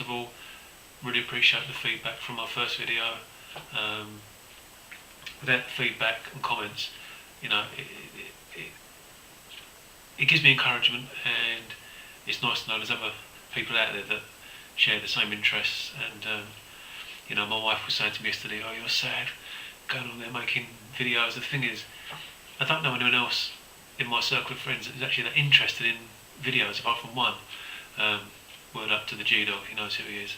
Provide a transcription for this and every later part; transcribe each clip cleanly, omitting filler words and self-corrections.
of all, really appreciate the feedback from my first video. Without the feedback and comments, you know, it gives me encouragement, and it's nice to know there's other people out there that share the same interests. And you know, my wife was saying to me yesterday, "Oh, you're sad going on there making videos." The thing is, I don't know anyone else in my circle of friends that is actually that interested in videos apart from one. Word up to the G-Dog, he knows who he is.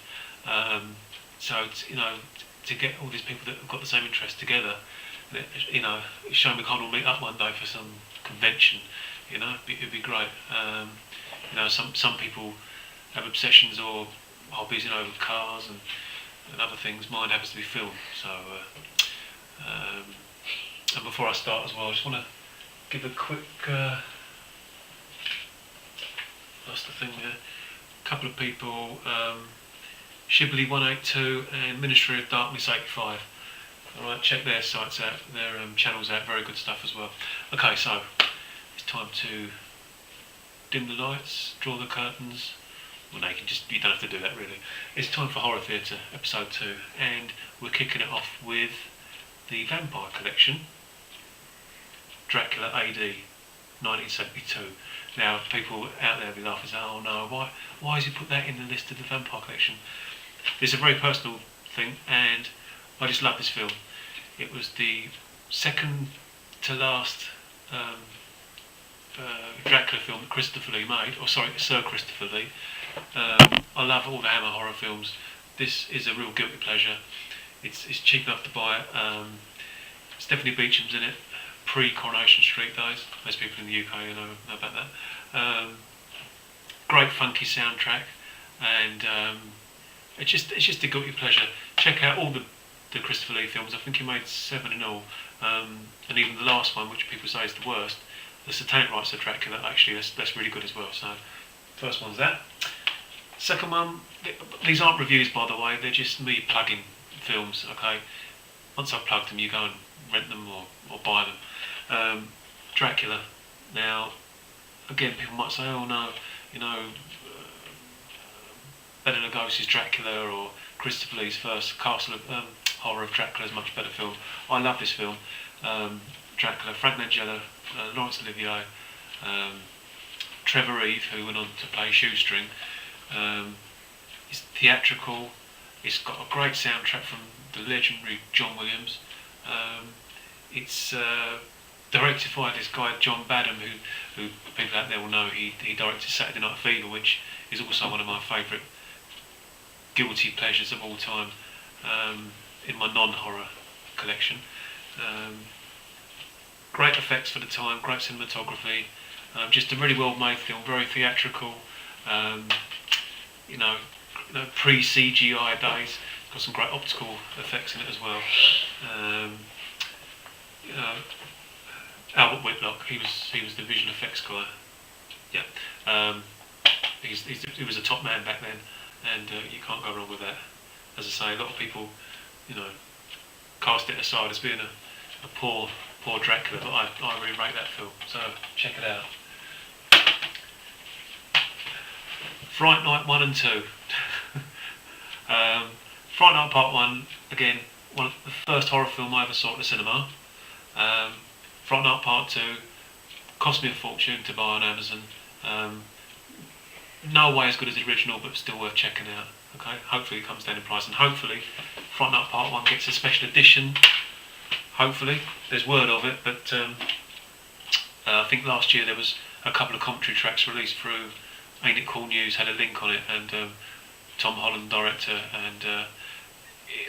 So it's, you know, to get all these people that have got the same interest together, you know, it's showing we can't all meet up one day for some convention. You know, it'd be great. You know, some people have obsessions or hobbies, you know, with cars and other things. Mine happens to be film. So, and before I start as well, I just want to give a quick. That's the thing there. A couple of people, Shibley 182 and Ministry of Darkness 85. Alright, check their sites out, their channels out, very good stuff as well. Okay, so it's time to dim the lights, draw the curtains. Well, no, you don't have to do that really. It's time for Horror Theatre, episode 2, and we're kicking it off with the Vampire Collection, Dracula AD 1972. Now, people out there will be laughing and say, "Oh no, why has he put that in the list of the Vampire Collection?" It's a very personal thing, and I just love this film. It was the second to last Dracula film that Christopher Lee made, or sorry, Sir Christopher Lee. I love all the Hammer horror films. This is a real guilty pleasure. It's cheap enough to buy it. Stephanie Beecham's in it, pre-Coronation Street days. Most people in the UK know about that. Great funky soundtrack, and it's just a guilty pleasure. Check out all the Christopher Lee films. I think he made 7 in all, and even the last one, which people say is the worst, the Satanic Rites of Dracula. Actually, that's really good as well. So, first one's that. Second one, these aren't reviews by the way. They're just me plugging films. Okay, once I've plugged them, you go and rent them or buy them. Dracula. Now, again, people might say, "Oh no, you know, Bela Lugosi's Dracula or Christopher Lee's first Castle of Horror of Dracula is a much better film." I love this film. Dracula, Frank Langella, Laurence Olivier, Trevor Reeve, who went on to play Shoestring. It's theatrical. It's got a great soundtrack from the legendary John Williams. It's directed by this guy John Badham, who people out there will know. He directed Saturday Night Fever, which is also one of my favourite guilty pleasures of all time in my non-horror collection. Great effects for the time, great cinematography, just a really well-made film, very theatrical. You know, pre-CGI days. Got some great optical effects in it as well. You know, Albert Whitlock, he was the visual effects guy. Yeah, he was a top man back then, and you can't go wrong with that. As I say, a lot of people, you know, cast it aside as being a poor Dracula, but I really rate that film. So check it out. Fright Night 1 and 2. Fright Night Part 1, again, one of the first horror film I ever saw at the cinema. Fright Night Part 2 cost me a fortune to buy on Amazon. No way as good as the original, but still worth checking out. Okay, hopefully it comes down in price, and hopefully Fright Night Part 1 gets a special edition. Hopefully, there's word of it, but I think last year there was a couple of commentary tracks released through Ain't It Cool News, had a link on it, and Tom Holland, director, and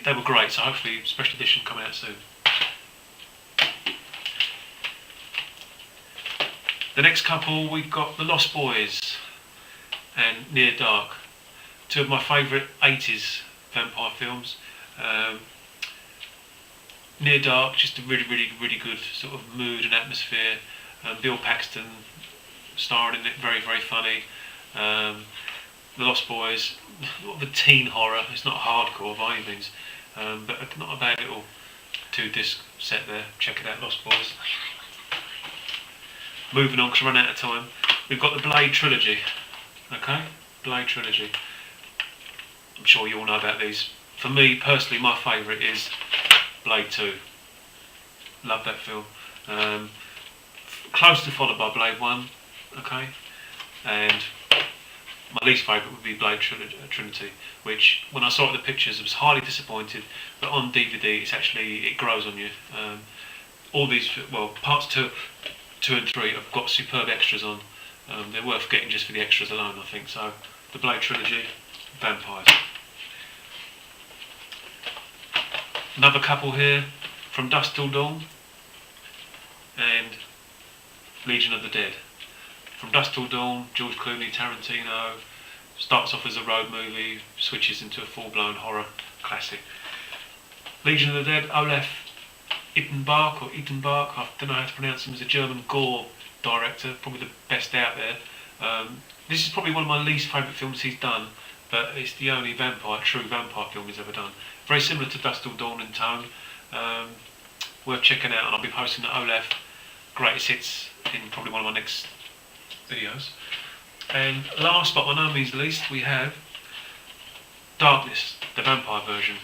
they were great, so hopefully special edition coming out soon. The next couple, we've got The Lost Boys and Near Dark, two of my favourite 80s vampire films. Near Dark, just a really good sort of mood and atmosphere. Bill Paxton starring in it, very funny. The Lost Boys, sort of a teen horror. It's not hardcore by any means, but not a bad little 2-disc set there. Check it out, Lost Boys. Moving on, because I run out of time. We've got the Blade trilogy. Okay, Blade trilogy. I'm sure you all know about these. For me personally, my favourite is Blade 2. Love that film. Closely followed by Blade 1, okay? And my least favourite would be Blade Trinity, which when I saw it in the pictures I was highly disappointed, but on DVD it grows on you. All these, well, parts 2 and 3 have got superb extras on. They're worth getting just for the extras alone, I think. So, the Blade trilogy, vampires. Another couple here, From Dusk Till Dawn and Legion of the Dead. From Dusk Till Dawn, George Clooney, Tarantino, starts off as a road movie, switches into a full-blown horror classic. Legion of the Dead, Olaf Ittenbach, I don't know how to pronounce him, is a German gore director, probably the best out there. This is probably one of my least favourite films he's done, but it's the only true vampire film he's ever done. Very similar to Dusk Till Dawn in tone. Worth checking out, and I'll be posting the Olaf greatest hits in probably one of my next videos. And last but by no means least, we have Darkness, the vampire version.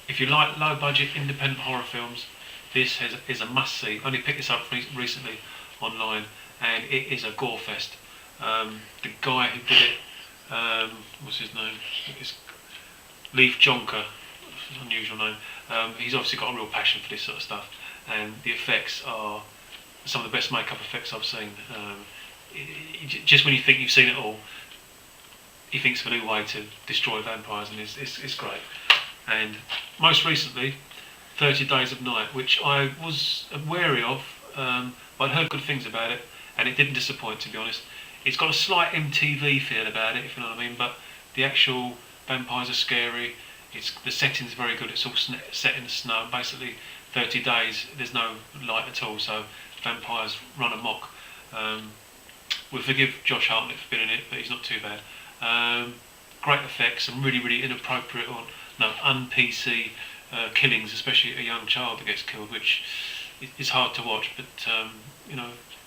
If you like low budget independent horror films, this is a must see. Only picked this up recently online, and it is a gore fest. The guy who did it, what's his name? It's Leif Jonker, unusual name. He's obviously got a real passion for this sort of stuff, and the effects are some of the best makeup effects I've seen. Just when you think you've seen it all, he thinks of a new way to destroy vampires, and it's great. And most recently, 30 Days of Night, which I was wary of, but I'd heard good things about it, and it didn't disappoint, to be honest. It's got a slight MTV feel about it, if you know what I mean, but the actual vampires are scary. The setting's very good. It's all set in the snow. Basically, 30 days, there's no light at all, so vampires run amok. We'll forgive Josh Hartnett for being in it, but he's not too bad. Great effects, and really, really inappropriate or un-PC killings, especially a young child that gets killed, which is hard to watch. But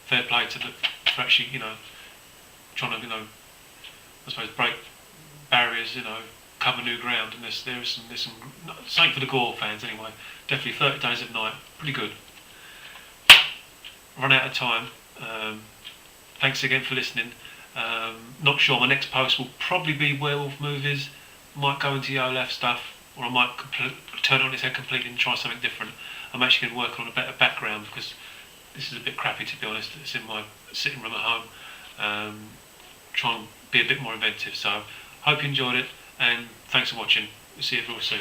fair play to for actually trying to I suppose break barriers, cover new ground. And there's some something for the gore fans anyway. Definitely 30 Days of Night, pretty good. Run out of time. Thanks again for listening. Not sure, my next post will probably be werewolf movies. Might go into the Olaf stuff, or I might turn it on its head completely and try something different. I'm actually going to work on a better background because this is a bit crappy, to be honest. It's in my sitting room at home. Try and be a bit more inventive. So hope you enjoyed it, and thanks for watching. See you real soon.